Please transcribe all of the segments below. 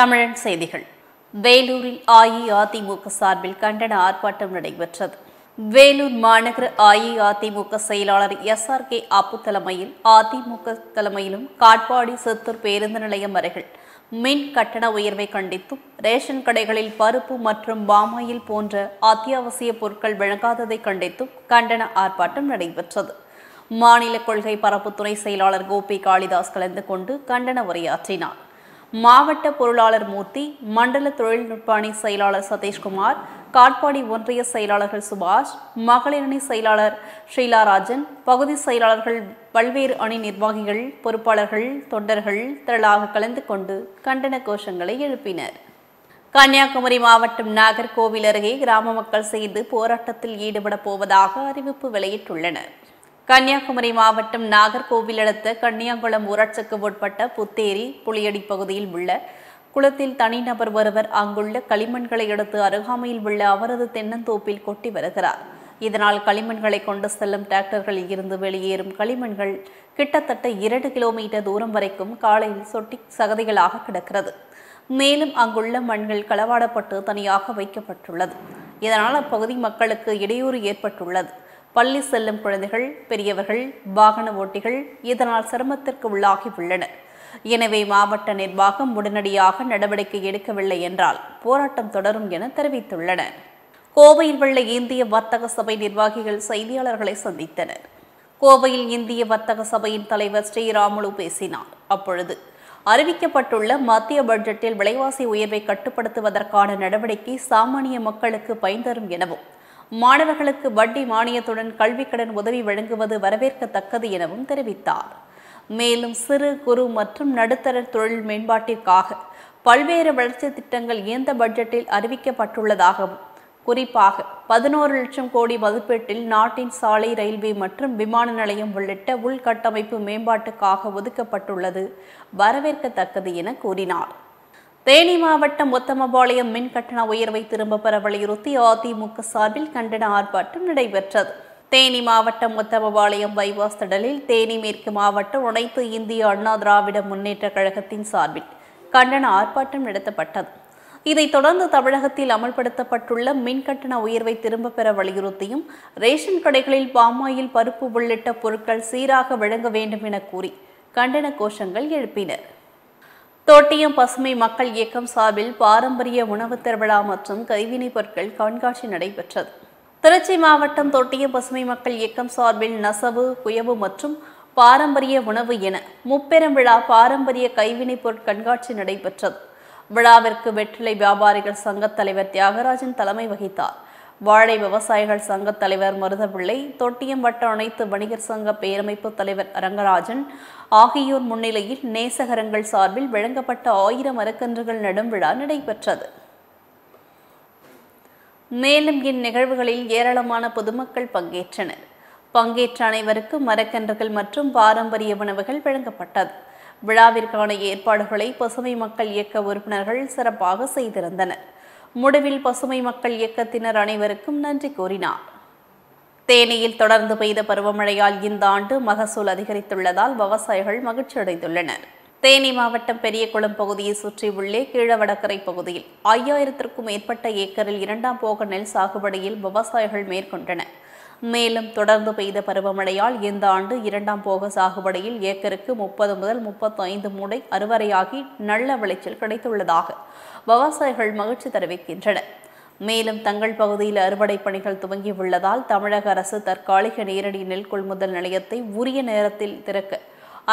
தமிழன் செய்திகள். வேலூரில் அஇஅதிமுக சார்பில் கண்டன ஆர்ப்பாட்டம் நடைபெற்றது. வேலூர் மாநகர அஇஅதிமுக செயலாளர் SRK அப்பு தலைமையில் அதிமுக தலைமையிலும் காட்பாடி சித்தூர் பேருந்து நிலையம் அருகில் மின் கட்டண உயர்வை கண்டித்தும் ரேஷன் கடைகளில் பருப்பு மற்றும் பாமாயில் போன்ற அத்தியாவசிய பொருட்கள் வழங்காததை கண்டித்தும் கண்டன ஆர்ப்பாட்டம் நடைபெற்றது. மாநில கொள்கை பரப்பு துணை செயலாளர் கோபி காளிதாஸ் கலந்து கொண்டு கண்டன உரையாற்றினார். மாவட்ட பொருளாளர் மூர்த்தி, மண்டல தொழில்நுட்ப அணி செயலாளர் சதீஷ்குமார், காட்பாடி ஒன்றிய செயலாளர்கள் சுபாஷ், மகளிர் அணி செயலாளர் ஷீலாராஜன், பகுதி செயலாளர்கள், பல்வேறு அணி நிர்வாகிகள், பொறுப்பாளர்கள், தொண்டர்கள் திரளாக கலந்து கொண்டு கண்டன கோஷங்களை எழுப்பினர். கன்னியாகுமரி மாவட்டம் நாகர்கோவில் அருகே கிராம மக்கள் சேர்ந்து போராட்டத்தில் ஈடுபட போவதாக அறிவிப்பு வெளியிட்டுள்ளனர். கன்னியாகுமரி மாவட்டம் நாகர்கோவில் அடுத்த கன்னியாகுளம் ஊராட்சிக்கு உட்பட்ட புத்தேரி புளியடி பகுதியில் உள்ள குளத்தில் தனிநபர் ஒருவர் அங்குள்ள களிமண்களை எடுத்து அருகாமையில் உள்ள அவரது தென்னந்தோப்பில் கொட்டி வருகிறார். இதனால் களிமண்களை கொண்டு செல்லும் டிராக்டர்களில் இருந்து வெளியேறும் களிமண்கள் கிட்டத்தட்ட 2 கிலோமீட்டர் தூரம் வரைக்கும் காலையில் சொட்டி சகதிகளாக கிடக்கிறது. மேலும் அங்குள்ள மண்கள் களவாடப்பட்டு தனியாக வைக்கப்பட்டுள்ளது. இதனால் அப்பகுதி மக்களுக்கு இடையூறு ஏற்பட்டுள்ளது. பள்ளி செல்லும் குழந்தைகள், பெரியவர்கள், வாகன ஓட்டிகள் இதனால் சிரமத்திற்கு உள்ளாகி உள்ளனர். எனவே மாவட்ட நிர்வாகம் உடனடியாக நடவடிக்கை எடுக்கவில்லை என்றால் போராட்டம் தொடரும் என தெரிவித்துள்ளனர். கோவையில் உள்ள இந்திய வர்த்தக சபை நிர்வாகிகள் செய்தியாளர்களை சந்தித்தனர். கோவையில் இந்திய வர்த்தக சபையின் தலைவர் ஸ்ரீராமுலு பேசினார். அப்பொழுது அறிவிக்கப்பட்டுள்ள மத்திய பட்ஜெட்டில் விலைவாசி உயர்வை கட்டுப்படுத்துவதற்கான நடவடிக்கை சாமானிய மக்களுக்கு பயன் தரும் எனவும், மாணவர்களுக்கு வட்டி மானியத்துடன் கல்விக்கடன் உதவி வழங்குவது வரவேற்கத்தக்கது எனவும் தெரிவித்தார். மேலும் சிறு குறு மற்றும் நடுத்தர தொழில் மேம்பாட்டிற்காக பல்வேறு வளர்ச்சி திட்டங்கள் இந்த பட்ஜெட்டில் அறிவிக்கப்பட்டுள்ளதாகவும், குறிப்பாக 11 லட்சம் கோடி மதிப்பீட்டில் நாட்டின் சாலை, ரயில்வே மற்றும் விமான நிலையம் உள்ளிட்ட உள்கட்டமைப்பு மேம்பாட்டுக்காக ஒதுக்கப்பட்டுள்ளது வரவேற்கத்தக்கது என கூறினார். தேனி மாவட்டம் உத்தமபாளையம் மின் கட்டண உயர்வை திரும்பப் பெற வலியுறுத்தி அதிமுக சார்பில் கண்டன ஆர்ப்பாட்டம் நடைபெற்றது. தேனி மாவட்டம் உத்தமபாளையம் பைபாஸ் திடலில் தேனி மேற்கு மாவட்ட அனைத்து இந்திய அண்ணா திராவிட முன்னேற்ற கழகத்தின் சார்பில் கண்டன ஆர்ப்பாட்டம் நடத்தப்பட்டது. இதைத் தொடர்ந்து தமிழகத்தில் அமல்படுத்தப்பட்டுள்ள மின் கட்டண உயர்வை திரும்பப் பெற வலியுறுத்தியும், ரேஷன் கடைகளில் பாமாயில், பருப்பு உள்ளிட்ட பொருட்கள் சீராக வழங்க வேண்டும் என கூறி கண்டன கோஷங்கள் எழுப்பினர். தொட்டியம் பசுமை மக்கள் இயக்கம் சார்பில் பாரம்பரிய உணவு திருவிழா மற்றும் கைவினைப் பொருட்கள் கண்காட்சி நடைபெற்றது. திருச்சி மாவட்டம் தொட்டியம் பசுமை மக்கள் இயக்கம் சார்பில் நெசவு, குயவு மற்றும் பாரம்பரிய உணவு என முப்பெரும் விழா பாரம்பரிய கைவினைப் பொருட்கள் கண்காட்சி நடைபெற்றது. விழாவிற்கு வெற்றிலை வியாபாரிகள் சங்க தலைவர் தியாகராஜன் தலைமை வகித்தார். வாழை விவசாயிகள் சங்க தலைவர் மருதபிள்ளை, தொட்டியம் வட்ட அனைத்து வணிகர் சங்க பேரமைப்பு தலைவர் ரங்கராஜன் ஆகியோர் முன்னிலையில் நேசகரங்கள் சார்பில் வழங்கப்பட்ட 1000 மரக்கன்றுகள் நடும் விழா நடைபெற்றது. மேலும் இந்நிகழ்வுகளில் ஏராளமான பொதுமக்கள் பங்கேற்றனர். பங்கேற்ற அனைவருக்கும் மரக்கன்றுகள் மற்றும் பாரம்பரிய உணவுகள் வழங்கப்பட்டது. விழாவிற்கான ஏற்பாடுகளை பசுமை மக்கள் இயக்க உறுப்பினர்கள் சிறப்பாக செய்திருந்தனர். முடிவில் பசுமை மக்கள் இயக்கத்தினர் அனைவருக்கும் நன்றி கூறினார். தேனியில் தொடர்ந்து பெய்த பருவமழையால் இந்த ஆண்டு மகசூல் அதிகரித்துள்ளதால் விவசாயிகள் மகிழ்ச்சி அடைந்துள்ளனர். தேனி மாவட்டம் பெரியகுளம் பகுதியை சுற்றியுள்ள கீழவடகரை பகுதியில் 5000க்கும் மேற்பட்ட ஏக்கரில் 2ஆம் போக நெல் சாகுபடியில் விவசாயிகள் மேற்கொண்டனர். மேலும் தொடர்ந்து பெய்த பருவமழையால் இந்த ஆண்டு 2ஆம் போக சாகுபடியில் ஏக்கருக்கு 30 முதல் 35 மூடை அறுவடையாகி நல்ல விளைச்சல் கிடைத்துள்ளதாக விவசாயிகள் மகிழ்ச்சி தெரிவிக்கின்றனர். மேலும் தங்கள் பகுதியில் அறுவடை பணிகள் துவங்கியுள்ளதால் தமிழக அரசு தற்காலிக நேரடி நெல் கொள்முதல் நிலையத்தை உரிய நேரத்தில் திறக்க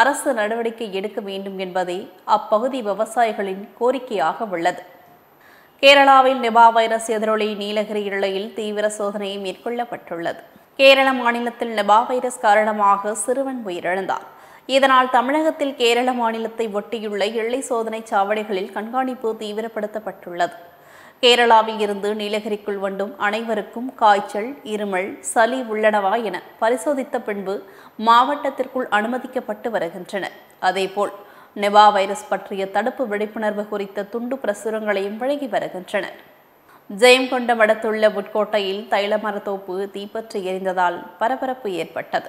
அரசு நடவடிக்கை எடுக்க வேண்டும் என்பதே அப்பகுதி விவசாயிகளின் கோரிக்கையாக உள்ளது. கேரளாவில் நிபா வைரஸ் எதிரொலி நீலகிரி எல்லையில் தீவிர சோதனை மேற்கொள்ளப்பட்டுள்ளது. கேரள மாநிலத்தில் நிபா வைரஸ் காரணமாக சிறுவன் உயிரிழந்தார். இதனால் தமிழகத்தில் கேரள மாநிலத்தை ஒட்டியுள்ள எல்லை சோதனை சாவடிகளில் கண்காணிப்பு தீவிரப்படுத்தப்பட்டுள்ளது. கேரளாவில் இருந்து நீலகிரிக்குள் வந்தும் அனைவருக்கும் காய்ச்சல், இருமல், சளி உள்ளனவா என பரிசோதித்த பின்பு மாவட்டத்திற்குள் அனுமதிக்கப்பட்டு வருகின்றனர். அதேபோல் நிபா வைரஸ் பற்றிய தடுப்பு விழிப்புணர்வு குறித்த துண்டு பிரசுரங்களையும் வழங்கி வருகின்றனர். ஜெயங்கொண்டம் அடுத்துள்ள உட்கோட்டையில் தைலமரத்தோப்பு தீப்பற்றி எரிந்ததால் பரபரப்பு ஏற்பட்டது.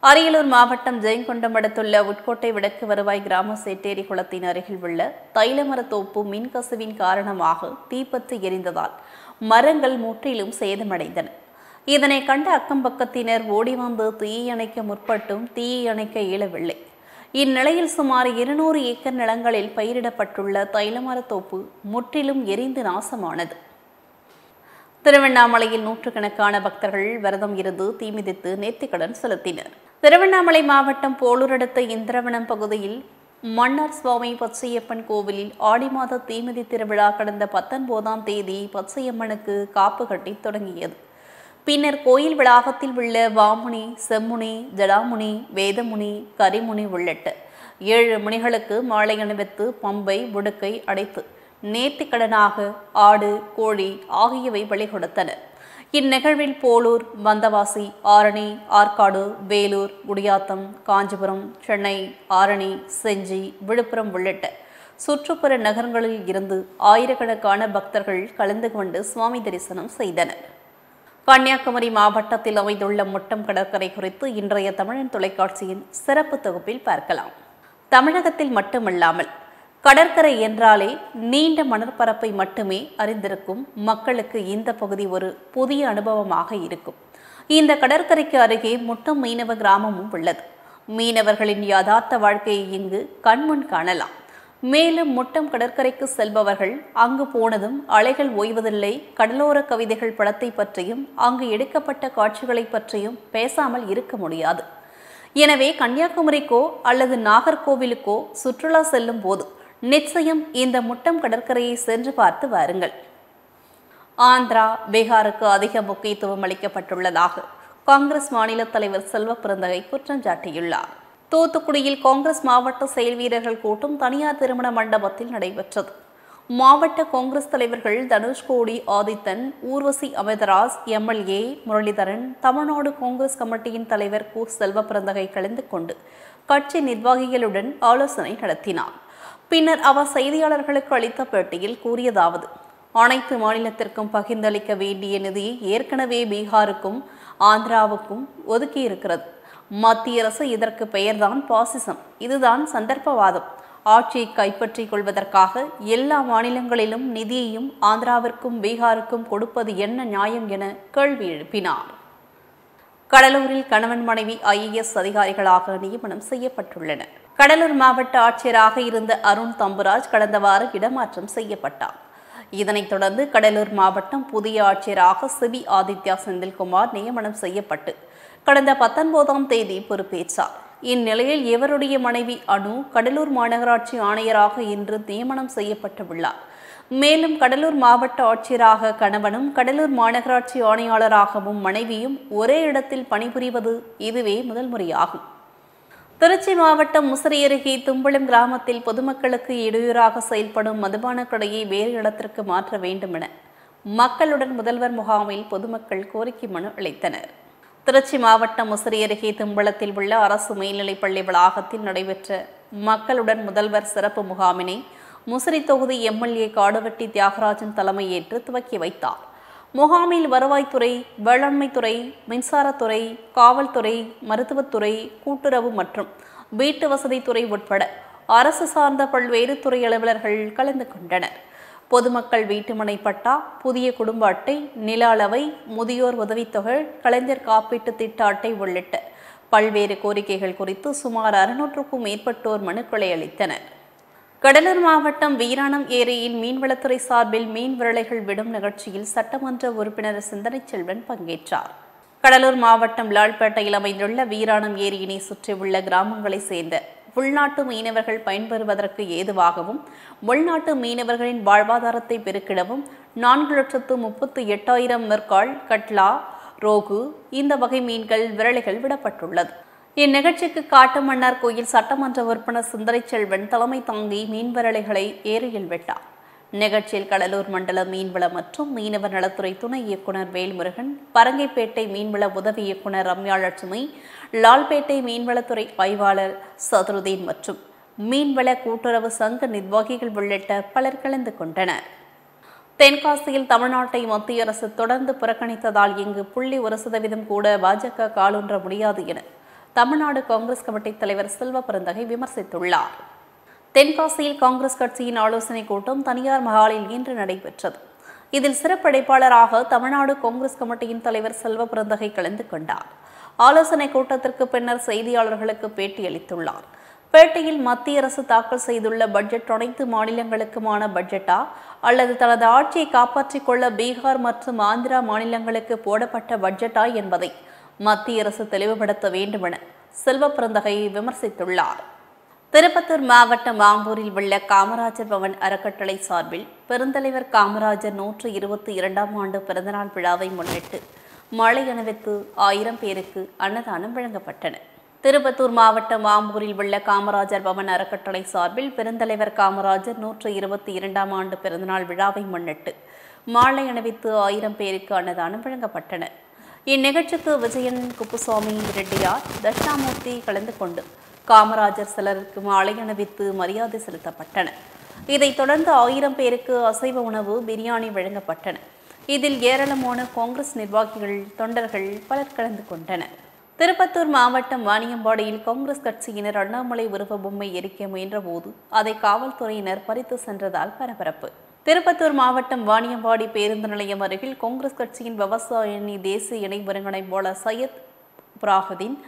அரியலூர் மாவட்டம் ஜெயங்கொண்டம் அடுத்துள்ள உட்கோட்டை வடக்கு வருவாய் கிராம சேட்டேரி குளத்தின் அருகில் உள்ள தைலமரத்தோப்பு மின்கசிவின் காரணமாக தீப்பற்றி எரிந்ததால் மரங்கள் முற்றிலும் சேதமடைந்தன. இதனை கண்ட அக்கம்பக்கத்தினர் ஓடி வந்து தீயை அணைக்க முற்பட்டும் தீயை அணைக்க இயலவில்லை. இந்நிலையில் சுமார் 200 ஏக்கர் நிலங்களில் பயிரிடப்பட்டுள்ள தைலமரத்தோப்பு முற்றிலும் எரிந்து நாசமானது. திருவண்ணாமலையில் நூற்றுக்கணக்கான பக்தர்கள் விரதம் இருந்து தீமிதித்து நேர்த்திக்கடன் செலுத்தினர். திருவண்ணாமலை மாவட்டம் போலூர் அடுத்த இந்திரவனம் பகுதியில் மன்னார் சுவாமி பச்சையப்பன் கோவிலில் ஆடி மாத தீமிதி திருவிழா கடந்த 19ஆம் தேதி பச்சையம்மனுக்கு காப்பு கட்டி தொடங்கியது. பின்னர் கோயில் வளாகத்தில் உள்ள வாமுனி, செம்முனி, ஜடாமுனி, வேதமுனி, கரிமுனி உள்ளிட்ட 7 முனிகளுக்கு மாலை அணிவித்து பம்பை உடுக்கை அடைத்து நேர்த்திக்கடனாக ஆடு, கோழி ஆகியவை பலி கொடுத்தனர். இந்நிகழ்வில் போலூர், வந்தவாசி, ஆரணி, ஆற்காடு, வேலூர், குடியாத்தம், காஞ்சிபுரம், சென்னை, ஆரணி, செஞ்சி, விழுப்புரம் உள்ளிட்ட சுற்றுப்புற நகரங்களில் இருந்து ஆயிரக்கணக்கான பக்தர்கள் கலந்து கொண்டு சுவாமி தரிசனம் செய்தனர். கன்னியாகுமரி மாவட்டத்தில் அமைந்துள்ள முட்டம் கடற்கரை குறித்து இன்றைய தமிழன் தொலைக்காட்சியின் சிறப்பு தொகுப்பில் பார்க்கலாம். தமிழகத்தில் மட்டுமல்லாமல் கடற்கரை என்றாலே நீண்ட மணற்பரப்பை மட்டுமே அறிந்திருக்கும் மக்களுக்கு இந்த பகுதி ஒரு புதிய அனுபவமாக இருக்கும். இந்த கடற்கரைக்கு அருகே முட்டம் மீனவ கிராமமும் உள்ளது. மீனவர்களின் யதார்த்த வாழ்க்கையை இங்கு கண்முன் காணலாம். மேலும் முட்டம் கடற்கரைக்கு செல்பவர்கள் அங்கு போனதும் அலைகள் ஓய்வதில்லை, கடலோர கவிதைகள் படத்தை பற்றியும் அங்கு எடுக்கப்பட்ட காட்சிகளை பற்றியும் பேசாமல் இருக்க முடியாது. எனவே கன்னியாகுமரிக்கோ அல்லது நாகர்கோவிலுக்கோ சுற்றுலா செல்லும் போது நிச்சயம் இந்த முட்டம் கடற்கரையை சென்று பார்த்து வாருங்கள். ஆந்திரா, பீகாருக்கு அதிக முக்கியத்துவம் அளிக்கப்பட்டுள்ளதாக காங்கிரஸ் மாநில தலைவர் செல்வ பிறந்தகை குற்றம் சாட்டியுள்ளார். தூத்துக்குடியில் காங்கிரஸ் மாவட்ட செயல் வீரர்கள் கூட்டம் தனியார் திருமண மண்டபத்தில் நடைபெற்றது. மாவட்ட காங்கிரஸ் தலைவர்கள் தனுஷ்கோடி ஆதித்தன், ஊர்வசி அமிர்தராஜ், எம்எல்ஏ முரளிதரன், தமிழ்நாடு காங்கிரஸ் கமிட்டியின் தலைவர் கு செல்வ பிறந்தகை கலந்து கொண்டு கட்சி நிர்வாகிகளுடன் ஆலோசனை நடத்தினார். பின்னர் அவர் செய்தியாளர்களுக்கு அளித்த பேட்டியில் கூறியதாவது: அனைத்து மாநிலத்திற்கும் பகிர்ந்தளிக்க வேண்டிய நிதியை ஏற்கனவே பீகாருக்கும் ஆந்திராவுக்கும் ஒதுக்கியிருக்கிறது. மத்திய அரசு இதற்கு பெயர்தான் பாசிசம், இதுதான் சந்தர்ப்பவாதம். ஆட்சியை கைப்பற்றிக் கொள்வதற்காக எல்லா மாநிலங்களிலும் நிதியையும் ஆந்திராவிற்கும் பீகாருக்கும் கொடுப்பது என்ன நியாயம் என கேள்வி எழுப்பினார். கடலூரில் கணவன் மனைவி IAS அதிகாரிகளாக நியமனம் செய்யப்பட்டுள்ளனர். கடலூர் மாவட்ட ஆட்சியராக இருந்த அருண் தம்புராஜ் கடந்த வாரம் இடமாற்றம் செய்யப்பட்டார். இதனைத் தொடர்ந்து கடலூர் மாவட்டம் புதிய ஆட்சியராக சிபி ஆதித்யா செந்தில்குமார் நியமனம் செய்யப்பட்டு கடந்த 19ஆம் தேதி பொறுப்பேற்றார். இந்நிலையில் இவருடைய மனைவி அனு கடலூர் மாநகராட்சி ஆணையராக இன்று நியமனம் செய்யப்பட்டுள்ளார். மேலும் கடலூர் மாவட்ட ஆட்சியராக கணவனும் கடலூர் மாநகராட்சி ஆணையாளராகவும் மனைவியும் ஒரே இடத்தில் பணிபுரிவது இதுவே முதல் முறையாகும். திருச்சி மாவட்டம் முசிறி அருகே தும்பளம் கிராமத்தில் பொதுமக்களுக்கு இடையூறாக செயல்படும் மதுபான கடையை வேறு இடத்திற்கு மாற்ற வேண்டும் என மக்களுடன் முதல்வர் முகாமில் பொதுமக்கள் கோரிக்கை மனு அளித்தனர். திருச்சி மாவட்டம் முசிறி அருகே தும்பளத்தில் உள்ள அரசு மேல்நிலைப்பள்ளி வளாகத்தில் நடைபெற்ற மக்களுடன் முதல்வர் சிறப்பு முகாமினை முசிறி தொகுதி MLA காடுவெட்டி தியாகராஜன் தலைமையேற்று துவக்கி வைத்தார். முகாமில் வருவாய்த்துறை, வேளாண்மைத்துறை, மின்சாரத்துறை, காவல்துறை, மருத்துவத்துறை, கூட்டுறவு மற்றும் வீட்டு வசதித்துறை உட்பட அரசு சார்ந்த பல்வேறு துறை அலுவலர்கள் கலந்து கொண்டனர். பொதுமக்கள் வீட்டுமனை பட்டா, புதிய குடும்ப அட்டை, நில அளவை, முதியோர் உதவித்தொகை, கலைஞர் காப்பீட்டு திட்ட அட்டை உள்ளிட்ட பல்வேறு கோரிக்கைகள் குறித்து சுமார் 600க்கும் மேற்பட்டோர் மனுக்களை அளித்தனர். கடலூர் மாவட்டம் வீராணம் ஏரியில் மீன்வளத்துறை சார்பில் மீன் விரலைகள் விடும் நிகழ்ச்சியில் சட்டமன்ற உறுப்பினர் சிந்தனை செல்வன் பங்கேற்றார். கடலூர் மாவட்டம் லால்பேட்டையில் அமைந்துள்ள வீராணம் ஏரியினை சுற்றியுள்ள கிராமங்களை சேர்ந்த உள்நாட்டு மீனவர்கள் பயன்பெறுவதற்கு ஏதுவாகவும் உள்நாட்டு மீனவர்களின் வாழ்வாதாரத்தை பெருக்கிடவும் 4,38,000 மெர்கால், கட்லா, ரோகு இந்த வகை மீன்கள் விரலைகள் விடப்பட்டுள்ளது. இந்நிகழ்ச்சிக்கு காட்டுமன்னார் கோயில் சட்டமன்ற உறுப்பினர் சிந்தனை செல்வன் தலைமை தாங்கி மீன் விரலைகளை ஏரியில் விட்டார். நிகழ்ச்சியில் கடலூர் மண்டல மீன்வள மற்றும் மீனவர் நலத்துறை துணை இயக்குநர் வேல்முருகன், பரங்கைப்பேட்டை மீன்வள உதவி இயக்குநர் ரம்யாலட்சுமி, லால்பேட்டை மீன்வளத்துறை ஆய்வாளர் சதுருதீன் மற்றும் மீன்வள கூட்டுறவு சங்க நிர்வாகிகள் உள்ளிட்ட பலர் கலந்து கொண்டனர். தென்காசியில் தமிழ்நாட்டை மத்திய அரசு தொடர்ந்து புறக்கணித்ததால் இங்கு 0.1% கூட பாஜக காலூன்ற முடியாது என தமிழ்நாடு காங்கிரஸ் கமிட்டி தலைவர் செல்வ பெருந்தகை விமர்சித்துள்ளார். தென்காசியில் காங்கிரஸ் கட்சியின் ஆலோசனைக் கூட்டம் தனியார் மஹாலில் இன்று நடைபெற்றது. இதில் சிறப்பழைப்பாளராக தமிழ்நாடு காங்கிரஸ் கமிட்டியின் தலைவர் செல்வ பெருந்தகை கலந்து கொண்டார். ஆலோசனைக் கூட்டத்திற்கு பின்னர் செய்தியாளர்களுக்கு பேட்டியளித்துள்ளார். பேட்டியில் மத்திய அரசு தாக்கல் செய்துள்ள பட்ஜெட் அனைத்து மாநிலங்களுக்குமான பட்ஜெட்டா அல்லது தனது ஆட்சியை காப்பாற்றிக் கொள்ள பீகார் மற்றும் ஆந்திரா மாநிலங்களுக்கு போடப்பட்ட பட்ஜெட்டா என்பதை மத்திய அரசு தெளிவுபடுத்த வேண்டுமென செல்வ பெருந்தகை விமர்சித்துள்ளார். திருப்பத்தூர் மாவட்டம் ஆம்பூரில் உள்ள காமராஜர் பவன் அறக்கட்டளை சார்பில் பெருந்தலைவர் காமராஜர் 122ஆம் ஆண்டு பிறந்தநாள் விழாவை முன்னிட்டு மழை அணிவித்து 1000 பேருக்கு அன்னதானம் வழங்கப்பட்டன. திருப்பத்தூர் மாவட்டம் ஆம்பூரில் உள்ள காமராஜர் பவன் அறக்கட்டளை சார்பில் பெருந்தலைவர் காமராஜர் 122ஆம் ஆண்டு பிறந்தநாள் விழாவை முன்னிட்டு மாலை அணிவித்து 1000 பேருக்கு அன்னதானம் வழங்கப்பட்டன. இந்நிகழ்ச்சிக்கு விஜயன், குப்புசாமி ரெட்டியார், தட்சிணாமூர்த்தி கலந்து கொண்டு காமராஜர் சிலருக்கு மாலை அணிவித்து மரியாதை செலுத்தப்பட்டன. இதைத் தொடர்ந்து 1000 பேருக்கு அசைவ உணவு, பிரியாணி வழங்கப்பட்டன. இதில் ஏராளமான காங்கிரஸ் நிர்வாகிகள், தொண்டர்கள் பலர் கலந்து கொண்டனர். திருப்பத்தூர் மாவட்டம் வாணியம்பாடியில் காங்கிரஸ் கட்சியினர் அண்ணாமலை உருவ பொம்மை எரிக்க முயன்றபோது அதை காவல்துறையினர் பறித்து சென்றதால் பரபரப்பு. திருப்பத்தூர் மாவட்டம் வாணியம்பாடி பேருந்து நிலையம் அருகில் காங்கிரஸ் கட்சியின் விவசாய அணி தேசிய இணை ஒருங்கிணைப்பாளர் சையத் புராஹுதீன்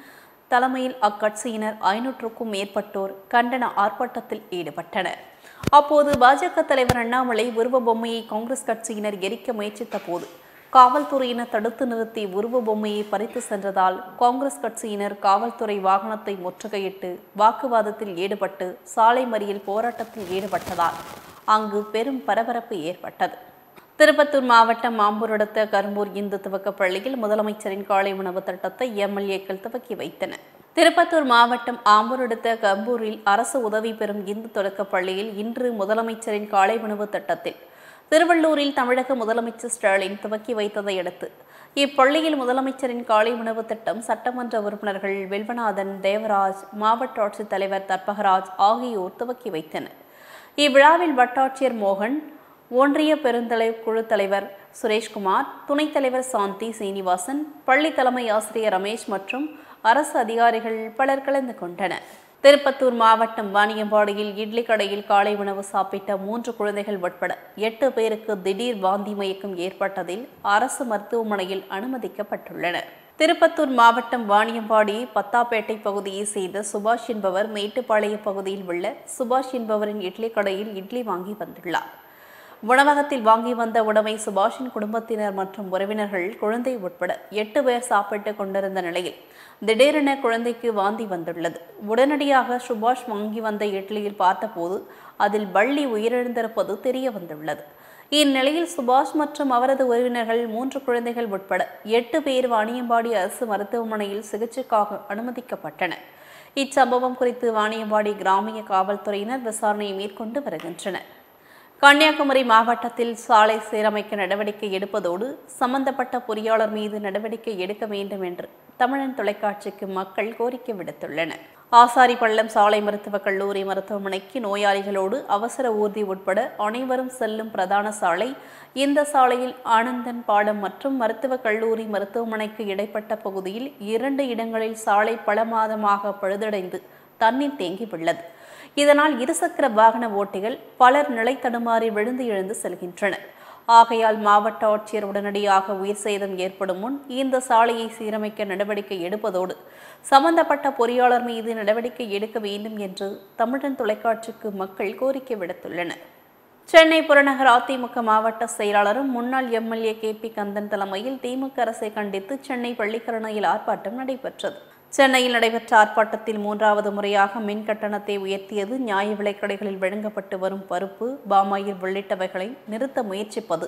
தலைமையில் அக்கட்சியினர் 500க்கும் மேற்பட்டோர் கண்டன ஆர்ப்பாட்டத்தில் ஈடுபட்டனர். அப்போது பாஜக தலைவர் அண்ணாமலை உருவ பொம்மையை காங்கிரஸ் கட்சியினர் எரிக்க முயற்சித்த போது காவல்துறையினர் தடுத்து நிறுத்தி உருவ பொம்மையை பறித்து சென்றதால் காங்கிரஸ் கட்சியினர் காவல்துறை வாகனத்தை முற்றுகையிட்டு வாக்குவாதத்தில் ஈடுபட்டு சாலை மறியல் போராட்டத்தில் ஈடுபட்டதால் அங்கு பெரும் பரபரப்பு ஏற்பட்டது. திருப்பத்தூர் மாவட்டம் ஆம்பூர் அடுத்த கரும்பூர் இந்து துவக்கப் பள்ளியில் முதலமைச்சரின் காலை உணவு திட்டத்தை எம்எல்ஏக்கள் துவக்கி வைத்தனர். திருப்பத்தூர் மாவட்டம் ஆம்பூர் அடுத்த கம்பூரில் அரசு உதவி பெறும் இந்து தொடக்கப் பள்ளியில் இன்று முதலமைச்சரின் காலை உணவு திட்டத்தில் திருவள்ளூரில் தமிழக முதலமைச்சர் ஸ்டாலின் துவக்கி வைத்ததை அடுத்து இப்பள்ளியில் முதலமைச்சரின் காலை உணவு திட்டம் சட்டமன்ற உறுப்பினர்கள் வெல்வநாதன், தேவராஜ், மாவட்ட ஆட்சித்தலைவர் தர்பகராஜ் ஆகியோர் துவக்கி வைத்தனர். இவ்விழாவில் வட்டாட்சியர் மோகன், ஒன்றிய பெருந்தலைவர் குழு தலைவர் சுரேஷ்குமார், துணைத் தலைவர் சாந்தி சீனிவாசன், பள்ளி தலைமை ஆசிரியர் ரமேஷ் மற்றும் அரசு அதிகாரிகள் பலர் கலந்து கொண்டனர். திருப்பத்தூர் மாவட்டம் வாணியம்பாடியில் இட்லி கடையில் காலை உணவு சாப்பிட்ட 3 குழந்தைகள் உட்பட 8 பேருக்கு திடீர் வாந்தி மயக்கம் ஏற்பட்டதில் அரசு மருத்துவமனையில் அனுமதிக்கப்பட்டுள்ளனர். திருப்பத்தூர் மாவட்டம் வாணியம்பாடி பத்தாப்பேட்டை பகுதியை சேர்ந்த சுபாஷ் என்பவர் மேட்டுப்பாளையம் பகுதியில் உள்ள சுபாஷ் என்பவரின் இட்லி கடையில் இட்லி வாங்கி வந்துள்ளார். உணவகத்தில் வாங்கி வந்த உணவை சுபாஷின் குடும்பத்தினர் மற்றும் உறவினர்கள், குழந்தை உட்பட 8 பேர் சாப்பிட்டுக் கொண்டிருந்த நிலையில் திடீரென குழந்தைக்கு வாந்தி வந்துள்ளது. உடனடியாக சுபாஷ் வாங்கி வந்த இட்லியில் பார்த்தபோது அதில் பள்ளி உயிரிழந்திருப்பது தெரிய வந்துள்ளது. இந்நிலையில் சுபாஷ் மற்றும் அவரது உறவினர்கள் 3 குழந்தைகள் உட்பட 8 பேர் வாணியம்பாடி அரசு மருத்துவமனையில் சிகிச்சைக்காக அனுமதிக்கப்பட்டனர். இச்சம்பவம் குறித்து வாணியம்பாடி கிராமிய காவல்துறையினர் விசாரணை மேற்கொண்டு வருகின்றனர். கன்னியாகுமரி மாவட்டத்தில் சாலை சீரமைக்க நடவடிக்கை எடுப்பதோடு சம்பந்தப்பட்ட பொறியாளர் மீது நடவடிக்கை எடுக்க வேண்டும் என்று தமிழன் தொலைக்காட்சிக்கு மக்கள் கோரிக்கை விடுத்துள்ளனர். ஆசாரிப்பள்ளம் சாலை மருத்துவக் கல்லூரி மருத்துவமனைக்கு நோயாளிகளோடு அவசர ஊர்தி உட்பட அனைவரும் செல்லும் பிரதான சாலை. இந்த சாலையில் ஆனந்தன் பாலம் மற்றும் மருத்துவக் கல்லூரி மருத்துவமனைக்கு இடைப்பட்ட பகுதியில் 2 இடங்களில் சாலை பல மாதமாக பழுதடைந்து தண்ணீர் தேங்கியுள்ளது. இதனால் இருசக்கர வாகன ஓட்டிகள் பலர் நிலை தடுமாறி விழுந்து எழுந்து செல்கின்றனர். ஆகையால் மாவட்ட ஆட்சியர் உடனடியாக உயிர் சேதம் ஏற்படும் முன் இந்த சாலையை சீரமைக்க நடவடிக்கை எடுப்பதோடு சம்பந்தப்பட்ட பொறியாளர் மீது நடவடிக்கை எடுக்க வேண்டும் என்று தமிழன் தொலைக்காட்சிக்கு மக்கள் கோரிக்கை விடுத்துள்ளனர். சென்னை புறநகர் அதிமுக மாவட்ட செயலாளரும் முன்னாள் எம்எல்ஏ KP கந்தன் தலைமையில் திமுக அரசை கண்டித்து சென்னை பள்ளிக்கரணையில் ஆர்ப்பாட்டம் நடைபெற்றது. சென்னையில் நடைபெற்ற ஆர்ப்பாட்டத்தில் 3வது முறையாக மின் கட்டணத்தை உயர்த்தியது, நியாய விலைக்கடைகளில் வழங்கப்பட்டு வரும் பருப்பு, பாமாயில் உள்ளிட்டவைகளை நிறுத்த முயற்சிப்பது,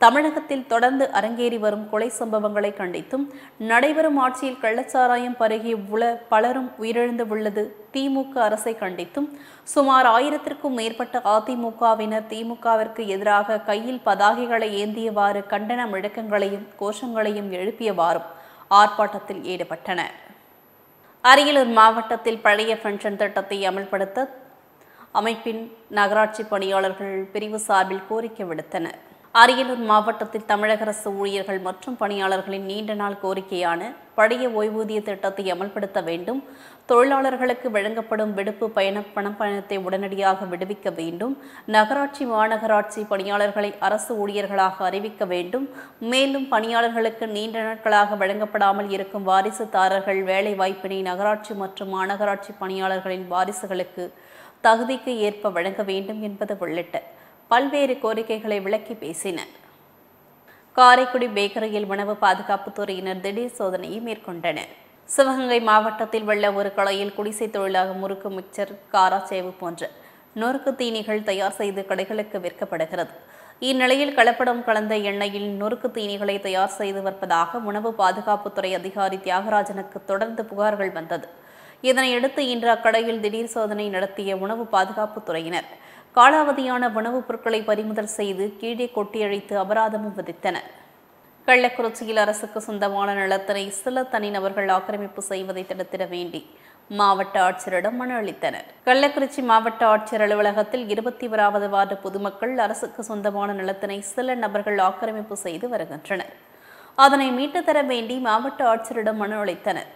தமிழகத்தில் தொடர்ந்து அரங்கேறி வரும் கொலை சம்பவங்களை கண்டித்தும் நடைபெறும் ஆட்சியில் கள்ளச்சாராயம் பருகி பலரும் உயிரிழந்து உள்ளது திமுக அரசை கண்டித்தும் சுமார் 1000க்கும் மேற்பட்ட அதிமுகவினர் திமுகவிற்கு எதிராக கையில் பதாகைகளை ஏந்தியவாறு கண்டன முழக்கங்களையும் கோஷங்களையும் எழுப்பியவாறும் ஆர்ப்பாட்டத்தில் ஈடுபட்டனர். அரியலூர் மாவட்டத்தில் பழைய பென்ஷன் திட்டத்தை அமல்படுத்த அமைப்பின் நகராட்சி பணியாளர்கள் பிரிவு சார்பில் கோரிக்கை விடுத்தனர். அரியலூர் மாவட்டத்தில் தமிழக அரசு ஊழியர்கள் மற்றும் பணியாளர்களின் நீண்ட நாள் கோரிக்கையான பழைய ஓய்வூதிய திட்டத்தை அமல்படுத்த வேண்டும், தொழிலாளர்களுக்கு வழங்கப்படும் விடுப்பு பணப்பயணத்தை உடனடியாக விடுவிக்க வேண்டும், நகராட்சி மாநகராட்சி பணியாளர்களை அரசு ஊழியர்களாக அறிவிக்க வேண்டும், மேலும் பணியாளர்களுக்கு நீண்ட நாட்களாக வழங்கப்படாமல் இருக்கும் வாரிசுதாரர்கள் வேலை வாய்ப்பினை நகராட்சி மற்றும் மாநகராட்சி பணியாளர்களின் வாரிசுகளுக்கு தகுதிக்கு ஏற்ப வழங்க வேண்டும் என்பது உள்ளிட்ட பல்வேறு கோரிக்கைகளை விளக்கி பேசினர். காரைக்குடி பேக்கரியில் உணவு பாதுகாப்புத்துறையினர் திடீர் சோதனையை மேற்கொண்டனர். சிவகங்கை மாவட்டத்தில் உள்ள ஒரு கடையில் குடிசை தொழிலாக முறுக்கு, மிக்சர், காராச்சேவு போன்ற நொறுக்கு தீனிகள் தயார் செய்து கடைகளுக்கு விற்கப்படுகிறது. இந்நிலையில் கலப்படம் கலந்த எண்ணெயில் நொறுக்கு தீனிகளை தயார் செய்து வருவதாக உணவு பாதுகாப்புத்துறை அதிகாரி தியாகராஜனுக்கு தொடர்ந்து புகார்கள் வந்தது. இதனையடுத்து இன்று அக்கடையில் திடீர் சோதனை நடத்திய உணவு பாதுகாப்புத்துறையினர் காலாவதியான உணவுப் பொருட்களை பறிமுதல் செய்து கீழே கொட்டியழித்து அபராதமும் விதித்தனர். கள்ளக்குறிச்சியில் அரசுக்கு சொந்தமான நிலத்தினை சில தனிநபர்கள் ஆக்கிரமிப்பு செய்வதை தடுத்திட வேண்டி மாவட்ட ஆட்சியரிடம் மனு அளித்தனர். கள்ளக்குறிச்சி மாவட்ட ஆட்சியர் அலுவலகத்தில் 21வது வார்டு பொதுமக்கள் அரசுக்கு சொந்தமான நிலத்தினை சில நபர்கள் ஆக்கிரமிப்பு செய்து வருகின்றனர். அதனை மீட்டு தர வேண்டி மாவட்ட ஆட்சியரிடம் மனு அளித்தனர்.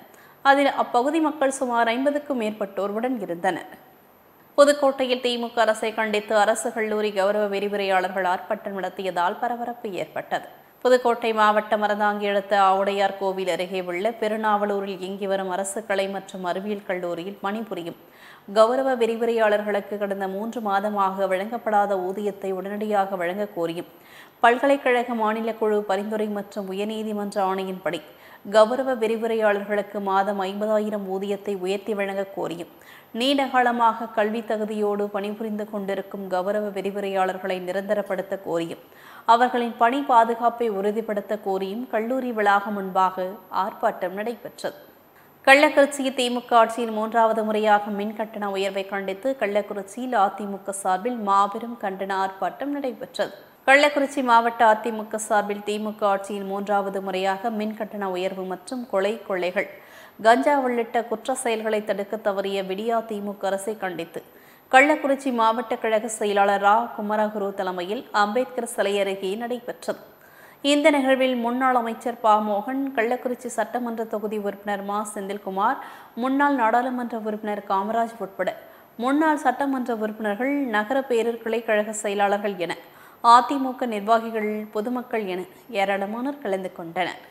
அதில் அப்பகுதி மக்கள் சுமார் 50க்கும் மேற்பட்டோர் உடன் இருந்தனர். புதுக்கோட்டையில் திமுக அரசை கண்டித்து அரசு கல்லூரி கௌரவ விரிவுரையாளர்கள் ஆர்ப்பாட்டம் நடத்தியதால் பரபரப்பு ஏற்பட்டது. புதுக்கோட்டை மாவட்டம் அறந்தாங்கி அடுத்த ஆவுடையார் கோவில் அருகே உள்ள பெருநாவலூரில் இயங்கி வரும் அரசு கலை மற்றும் அறிவியல் கல்லூரியில் பணிபுரியும் கௌரவ விரிவுரையாளர்களுக்கு கடந்த 3 மாதமாக வழங்கப்படாத ஊதியத்தை உடனடியாக வழங்க கோரியும், பல்கலைக்கழக மாநில குழு பரிந்துரை மற்றும் உயர்நீதிமன்ற ஆணையின்படி கௌரவ விரிவுரையாளர்களுக்கு மாதம் 50,000 ஊதியத்தை உயர்த்தி வழங்க கோரியும், நீண்ட காலமாக கல்வி தகுதியோடு பணிபுரிந்து கொண்டிருக்கும் கௌரவ விரிவுரையாளர்களை நிரந்தரப்படுத்த கோரியும், அவர்களின் பணி பாதுகாப்பை உறுதிப்படுத்த கோரியும் கல்லூரி வளாகம் முன்பாக ஆர்ப்பாட்டம் நடைபெற்றது. கள்ளக்குறிச்சி திமுக ஆட்சியில் 3வது முறையாக மின் கட்டண உயர்வை கண்டித்து கள்ளக்குறிச்சியில் அதிமுக சார்பில் மாபெரும் கண்டன ஆர்ப்பாட்டம் நடைபெற்றது. கள்ளக்குறிச்சி மாவட்ட அதிமுக சார்பில் திமுக ஆட்சியில் 3வது முறையாக மின் கட்டண உயர்வு மற்றும் கொள்ளைகள், கஞ்சா உள்ளிட்ட குற்ற செயல்களை தடுக்க தவறிய விடியா திமுக அரசை கண்டித்து கள்ளக்குறிச்சி மாவட்ட கழக செயலாளர் ரா. குமரகுரு தலைமையில் அம்பேத்கர் சிலை அருகே நடைபெற்றது. இந்த நிகழ்வில் முன்னாள் அமைச்சர் ப. மோகன், கள்ளக்குறிச்சி சட்டமன்ற தொகுதி உறுப்பினர் மா. செந்தில்குமார், முன்னாள் நாடாளுமன்ற உறுப்பினர் காமராஜ் உட்பட முன்னாள் சட்டமன்ற உறுப்பினர்கள், நகர பேரூர் கிளை கழக செயலாளர்கள் என அதிமுக நிர்வாகிகள், பொதுமக்கள் என ஏராளமானோர் கலந்து கொண்டனர்.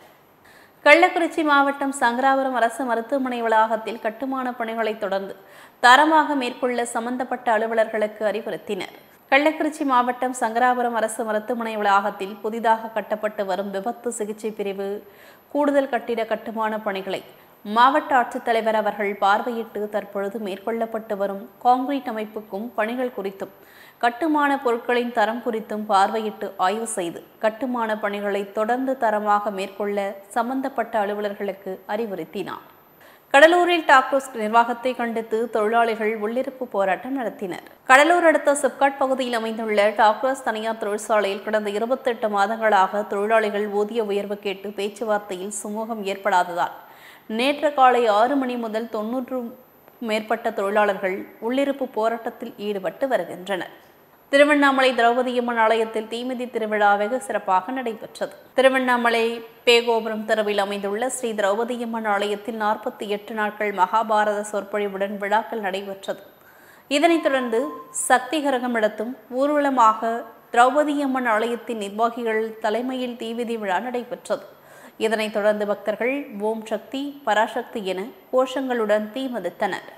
கள்ளக்குறிச்சி மாவட்டம் சங்கராபுரம் அரசு மருத்துவமனை வளாகத்தில் கட்டுமான பணிகளை தொடர்ந்து தரமாக மேற்கொள்ள சம்பந்தப்பட்ட அலுவலர்களுக்கு அறிவுறுத்தினர். கள்ளக்குறிச்சி மாவட்டம் சங்கராபுரம் அரசு மருத்துவமனை வளாகத்தில் புதிதாக கட்டப்பட்டு வரும் விபத்து சிகிச்சை பிரிவு கூடுதல் கட்டிட கட்டுமான பணிகளை மாவட்ட ஆட்சித்தலைவர் அவர்கள் பார்வையிட்டு தற்பொழுது மேற்கொள்ளப்பட்டு வரும் கான்கிரீட் அமைப்புக்கும் பணிகள் குறித்தும் கட்டுமான பொருட்களின் தரம் குறித்தும் பார்வையிட்டு ஆய்வு செய்து கட்டுமான பணிகளை தொடர்ந்து தரமாக மேற்கொள்ள சம்பந்தப்பட்ட அலுவலர்களுக்கு அறிவுறுத்தினார். கடலூரில் டாக்டர்ஸ் நிர்வாகத்தை கண்டித்து தொழிலாளிகள் உள்ளிருப்பு போராட்டம் நடத்தினர். கடலூர் அடுத்த சிப்காட் பகுதியில் அமைந்துள்ள டாக்டர்ஸ் தனியார் தொழிற்சாலையில் கடந்த 28 மாதங்களாக தொழிலாளிகள் ஊதிய உயர்வு கேட்டு பேச்சுவார்த்தையில் சுமூகம் ஏற்படாததால் நேற்று காலை 6 மணி முதல் 90 மேற்பட்ட தொழிலாளர்கள் உள்ளிருப்பு போராட்டத்தில் ஈடுபட்டு வருகின்றனர். திருவண்ணாமலை திரௌபதியம்மன் ஆலயத்தில் தீமிதி திருவிழா வெகு சிறப்பாக நடைபெற்றது. திருவண்ணாமலை பேகோபுரம் தெருவில் அமைந்துள்ள ஸ்ரீ திரௌபதியம்மன் ஆலயத்தில் 48 நாட்கள் மகாபாரத சொற்பொழிவுடன் விழாக்கள் நடைபெற்றது. இதனைத் தொடர்ந்து சக்தி கரகம் நடத்தும் ஊர்வலமாக திரௌபதியம்மன் ஆலயத்தின் நிர்வாகிகள் தலைமையில் தீமிதி விழா நடைபெற்றது. இதனைத் தொடர்ந்து பக்தர்கள் ஓம் சக்தி, பராசக்தி என கோஷங்களுடன் தீமிதித்தனர்.